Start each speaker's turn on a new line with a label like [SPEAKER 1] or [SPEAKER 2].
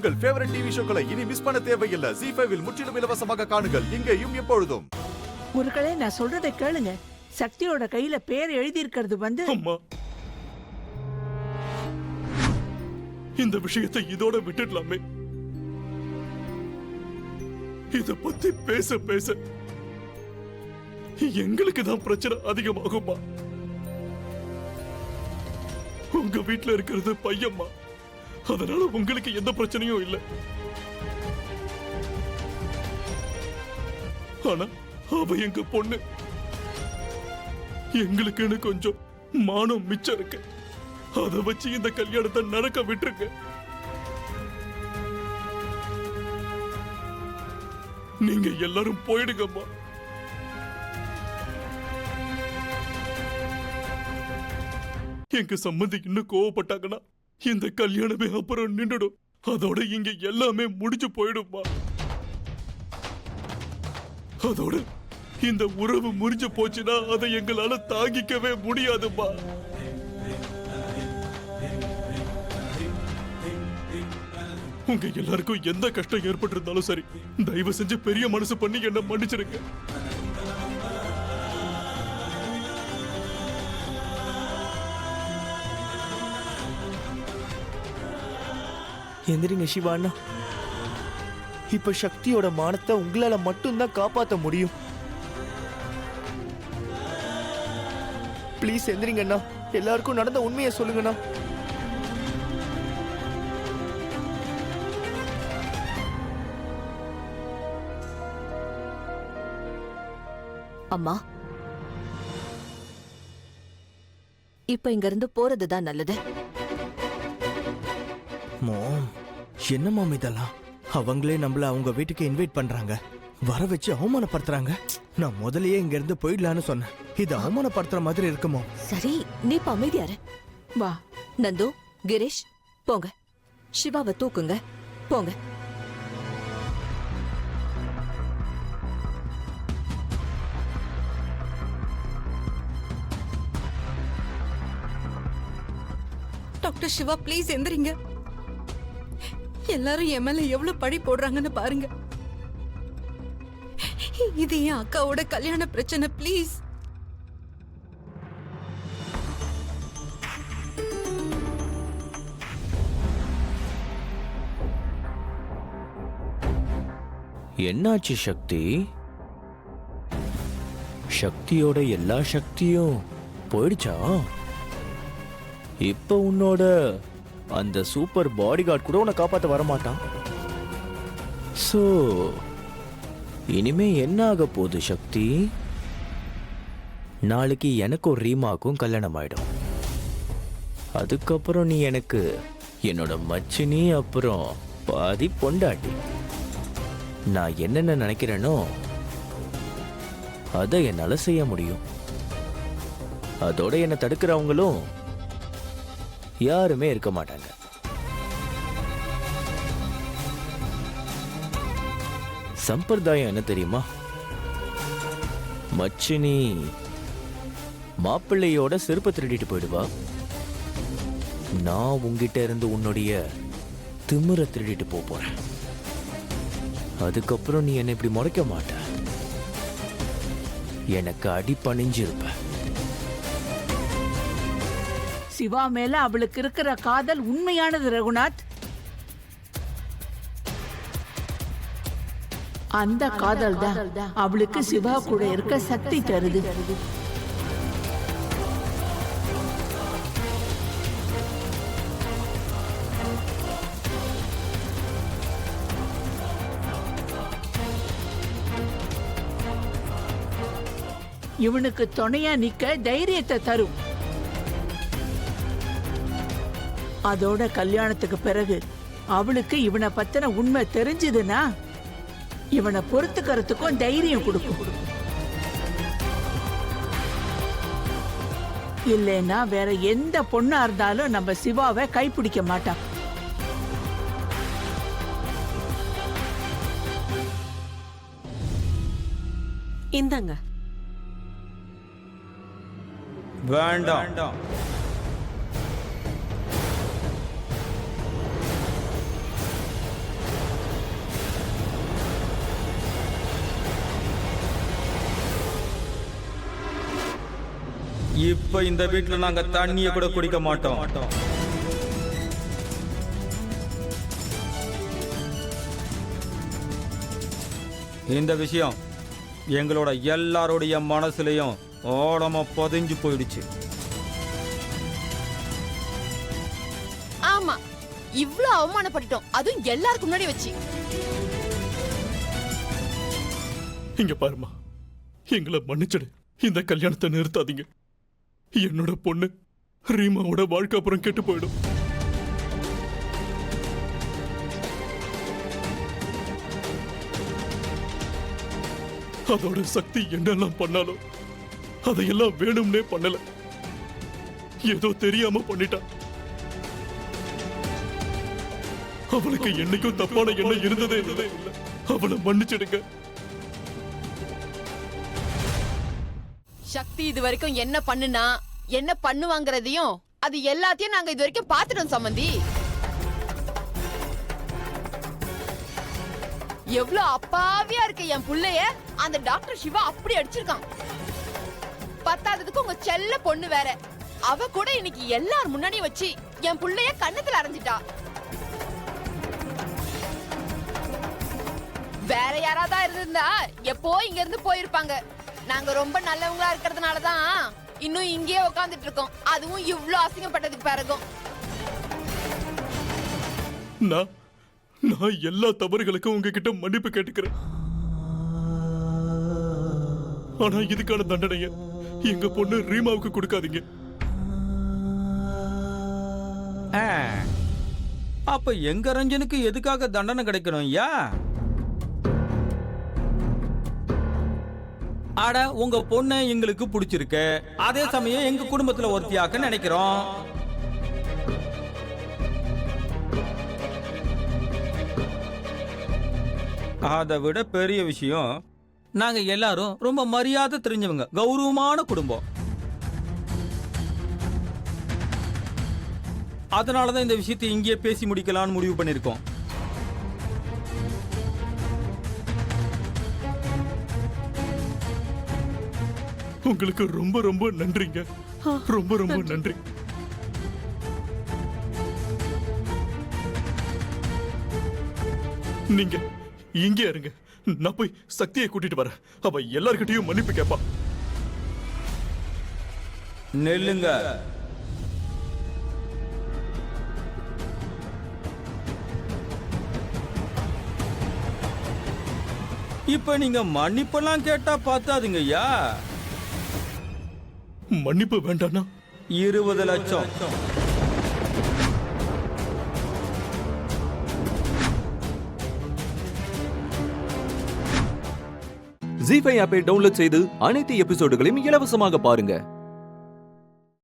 [SPEAKER 1] உங்கள் favourite TV ஷோக்களை இனி miss பண்ண தேவையில்லை. ZEE5 இல் முற்றிலும் இலவசமாக காணுங்கள். இங்கேயும் எப்பொழுதும்.
[SPEAKER 2] முருகனே, நான் சொல்றதை கேளுங்க. சக்தியோட கையில பேர் எழுதி இருக்கிறது
[SPEAKER 3] அம்மா, இந்த விஷயத்தை இதோட விட்டுடலாமே. இத பத்தி பேச பேச எங்களுக்கு தான் பிரச்சனை அதிகமாகுமா? உங்க வீட்டுல இருக்கிறது பையம்மா, அதனால உங்களுக்கு எந்த பிரச்சனையும் இல்லை. ஆனா அவ எங்க பொண்ணு. எங்களுக்குன்னு கொஞ்சம் மானம் மிச்சம் இருக்கு. அதை வச்சு இந்த கல்யாணத்தை நடக்க விட்டுருங்க. நீங்க எல்லாரும் போயிடுங்கம்மா. எங்க சம்மந்தி இன்னும் கோவப்பட்டாங்கன்னா இந்த கல்யாணமே அப்புறம் நின்றுடும். அதோட இங்க எல்லாமே முடிஞ்சு போயிடுமா. அதோட இந்த உறவு முறிஞ்சு போச்சுன்னா அதை எங்களால தாங்கிக்கவே முடியாதுமா. உங்க எல்லாருக்கும் எந்த கஷ்டம் ஏற்பட்டிருந்தாலும் சரி, தயவு செஞ்சு பெரிய மனசு பண்ணி என்ன மன்னிச்சிருங்க.
[SPEAKER 4] எந்திரிங்க சிவாண்ணா. இப்ப சக்தியோட மானத்தை உங்களால மட்டும்தான் காப்பாற்ற முடியும். ப்ளீஸ் எந்திரிங்கண்ணா. எல்லாருக்கும் நடந்த உண்மையை சொல்லுங்கண்ணா.
[SPEAKER 5] அம்மா, இப்ப இங்க இருந்து போறதுதான் நல்லது.
[SPEAKER 4] மாம், என்ன மாம் இதெல்லாம்? அவங்களே நம்மள அவங்க வீட்டுக்கு இன்வைட் பண்றாங்க, வர வச்சு அவமானப்படுத்துறாங்க. நான் முதல்லயே இங்க இருந்து போயிடலான்னு சொன்னேன். இது அவமானப்படுத்துற மாதிரி இருக்குமோ?
[SPEAKER 5] சரி, நீ இப்ப அமைதியாரு.
[SPEAKER 2] வா.
[SPEAKER 5] நந்து, கிரீஷ், போங்க. சிவாவை தூக்குங்க, போங்க.
[SPEAKER 6] டாக்டர் சிவா, ப்ளீஸ் எந்திரிங்க. எல்லாரும் என் மேல எவ்வளவு பழி போடுறாங்கன்னு பாருங்க. இது என் அக்காவோட கல்யாண பிரச்சனை. ப்ளீஸ்.
[SPEAKER 7] என்னாச்சு சக்தி? சக்தியோட எல்லா சக்தியும் போயிடுச்சா? இப்ப உன்னோட அந்த சூப்பர் பாடி கார்டு கூட உன்னை காப்பாற்ற வரமாட்டான். சோ இனிமே என்ன ஆக போகுது சக்தி? நாளைக்கு எனக்கும் ரீமாக்கும் கல்யாணம் ஆயிடும். அதுக்கப்புறம் நீ எனக்கு என்னோட மச்சினி, அப்புறம் பாதி பொண்டாட்டி. நான் என்னென்ன நினைக்கிறேனோ அதை என்னால செய்ய முடியும். அதோட என்னை தடுக்கிறவங்களும் யாருமே இருக்க மாட்டாங்க. சம்பிரதாயம் என்ன தெரியுமா? மச்சினி மாப்பிள்ளையோட செருப்பை திருடிட்டு போயிடுவா. நான் உங்ககிட்ட இருந்து உன்னுடைய திமிர திருடிட்டு போறேன். அதுக்கப்புறம் நீ என்னை இப்படி முறைக்க மாட்ட. எனக்கு அடி பணிஞ்சிருப்ப.
[SPEAKER 2] சிவா மேல அவளுக்கு இருக்கிற காதல் உண்மையானது ரகுநாத். அந்த காதல் தான் அவளுக்கு சிவா கூட இருக்க சக்தி தருது. இவனுக்கு துணையா நிக்க தைரியத்தை தரும். அதோட கல்யாணத்துக்கு பிறகு அவளுக்கு இவனை பத்தின உண்மை தெரிஞ்சதுன்னா இவனை பொறுத்துக்கிறதுக்கும் தைரியம் கொடுக்கும். இல்லைன்னா வேற எந்த பொண்ணா இருந்தாலும் நம்ம சிவாவை கைப்பிடிக்க மாட்டான்.
[SPEAKER 8] இந்தாங்க.
[SPEAKER 9] வேண்டாம். இப்ப இந்த வீட்டுல நாங்க தண்ணிய கூட குடிக்க மாட்டோம். இந்த விஷயம் எங்களோட எல்லாருடைய மனசுலயும் ஆழமா பதிஞ்சு போயிடுச்சு.
[SPEAKER 10] ஆமா, இவ்ளோ அவமானப்பட்டுட்டோம், அதுவும் எல்லாருக்கும் முன்னாடி வச்சு.
[SPEAKER 3] இங்க பாருமா, எங்களை மன்னிச்சிடு. இந்த கல்யாணத்தை நிறுத்தாதீங்க. என்னோட பொண்ணு ரீமாவோட வாழ்க்கை அப்புறம் கெட்டு போயிடும். அதோட சக்தி என்னெல்லாம் பண்ணாலும் அதையெல்லாம் வேணும்னே பண்ணல, ஏதோ தெரியாம பண்ணிட்டா. அவளுக்கு என்னைக்கும் தப்பான எண்ணம் இருந்ததே இல்லை. அவளை மன்னிச்சிடுங்க.
[SPEAKER 10] சக்தி இது வரைக்கும் என்ன பண்ணுனா என்ன பண்ணுவாங்கறதையும் அது எல்லாத்தையும் நாங்க இது வரைக்கும் பார்த்துட்டோம் சம்பந்தி. எவ்வளவு அப்பாவியா இருக்கு என் புள்ளைய அந்த டாக்டர் சிவா அப்படி அடிச்சிருக்கான். பத்தாததுக்கு உங்க செல்ல பொண்ணு வேற, அவ கூட இன்னைக்கு எல்லார் முன்னாடி வச்சு என் புள்ளைய கண்ணத்துல அரைஞ்சிட்டா. வேற யாராவது இருந்திருந்தா எப்போ இங்க இருந்து போயிருப்பாங்க. நாங்க ரொம்ப நல்லவங்களா இருக்கிறதுனாலதான் இன்னும் இங்கேயே உட்கார்ந்துட்டு இருக்கோம், அதுவும் இவ்ளோ அசிங்கப்பட்டதுக்கு பிறகும்.
[SPEAKER 3] நான் எல்லா தவறுகளுக்கும் உங்ககிட்ட மன்னிப்பு கேட்டுக்கிறேன். ஆனா இதுக்கான தண்டனைய எங்க பொண்ணு ரீமாவுக்கு கொடுக்காதீங்க.
[SPEAKER 9] அப்ப எங்க ரஞ்சனுக்கு எதுக்காக தண்டனை கிடைக்கணும் ஐயா? அட, உங்க பொண்ணை எங்களுக்கு பிடிச்சிருக்கு, அதே சமயம் எங்க குடும்பத்துல ஒருத்தியாக்க நினைக்கிறோம். அதை விட பெரிய விஷயம், நாங்க எல்லாரும் ரொம்ப மரியாதை தெரிஞ்சவங்க, கௌரவமான குடும்பம். அதனாலதான் இந்த விஷயத்தை இங்கேயே பேசி முடிக்கலாம்னு முடிவு பண்ணிருக்கோம்.
[SPEAKER 3] உங்களுக்கு ரொம்ப ரொம்ப நன்றிங்க. ரொம்ப ரொம்ப நன்றி. நீங்க இங்கே இருங்க, நான் போய் சக்தியை கூட்டிட்டு வரேன். அவ எல்லார்கிட்டயும் மன்னிப்பு கேட்பா.
[SPEAKER 9] நெல்லுங்க. இப்ப நீங்க மன்னிப்பெல்லாம் கேட்டா பார்த்தாதுங்க ஐயா.
[SPEAKER 3] மன்னிப்பு வேண்டானா
[SPEAKER 9] 20 லட்சம்.
[SPEAKER 11] ஜீ5 ஆப்பை டவுன்லோட் செய்து அனைத்து எபிசோடுகளையும் இலவசமாக பாருங்க.